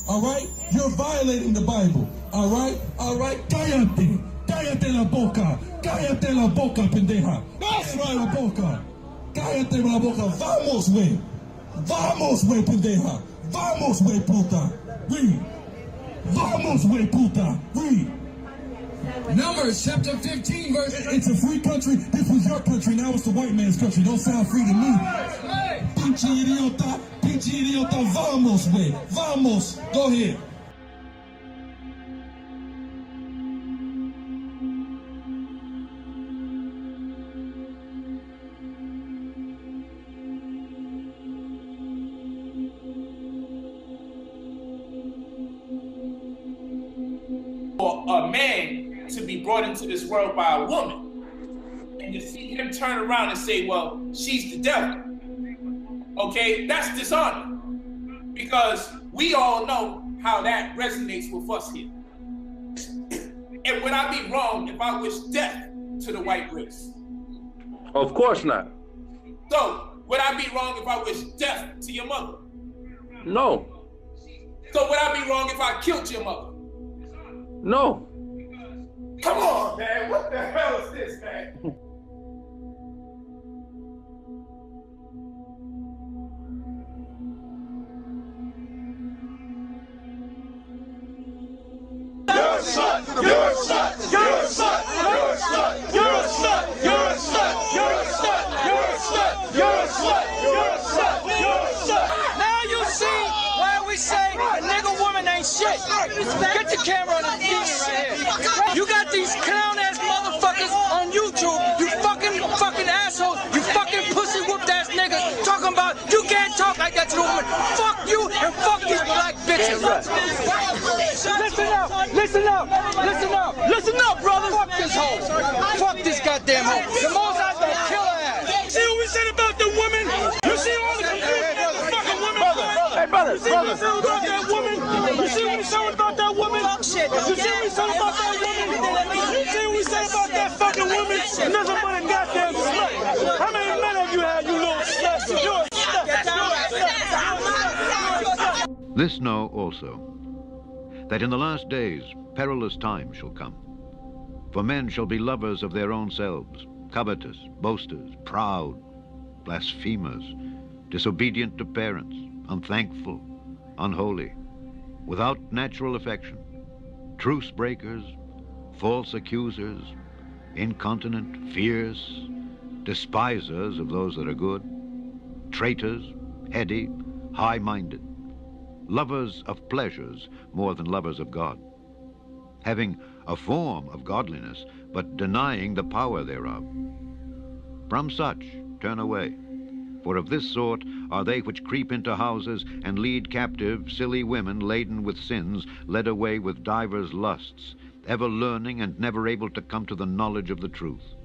All right? You're violating the Bible. All right? All right? Cállate. Cállate la boca. Cállate la boca, pendeja. That's right, la boca. Cállate la boca. Vamos, güey. Vamos, güey, pendeja. Vamos, güey, puta. Read. Vamos, güey, puta. Read. Numbers chapter 15, verse. It's a free country. This was your country. Now it's the white man's country. Don't sound free to me. Pinche idiota. Pinche idiota. Vamos, güey. Vamos. Go ahead. For a man to be brought into this world by a woman, and to see him turn around and say, well, she's the devil, okay, that's dishonor, because we all know how that resonates with us here. And would I be wrong if I wish death to the white race? Of course not. So, would I be wrong if I wish death to your mother? No. So would I be wrong if I killed your mother? No. Come on, man. What the hell is this, man? You're a slut! You're a slut! You're a slut! You're a slut! You're a slut! You're a slut! You're a slut! You're a slut! You're a slut! You're a slut! You're a slut! Now you see why we say a nigga woman ain't shit. Get the camera on the TV right here. You got these clown ass motherfuckers on YouTube. You fucking assholes. You fucking pussy whooped ass niggas talking about you can't talk like that to a woman. Fuck you and fuck these black bitches. Listen up. Listen up. Listen up. Listen up, brothers. Fuck this hoe. Fuck this goddamn hoe. The most I gonna kill her ass. See what we said about the women? You see all the fucking women? Hey, brother, You see what we said about that woman? You see what we said about that woman? You see what we said about that woman? You see what we said about that fucking woman? Nothing but a goddamn slut. How many men have you had, you little slut? You're a slut. This know also, that in the last days perilous times shall come. For men shall be lovers of their own selves, covetous, boasters, proud, blasphemers, disobedient to parents, unthankful, unholy, without natural affection, truce breakers, false accusers, incontinent, fierce, despisers of those that are good, traitors, heady, high-minded, lovers of pleasures more than lovers of God, having a form of godliness, but denying the power thereof. From such turn away, for of this sort are they which creep into houses and lead captive silly women laden with sins, led away with divers lusts, ever learning and never able to come to the knowledge of the truth.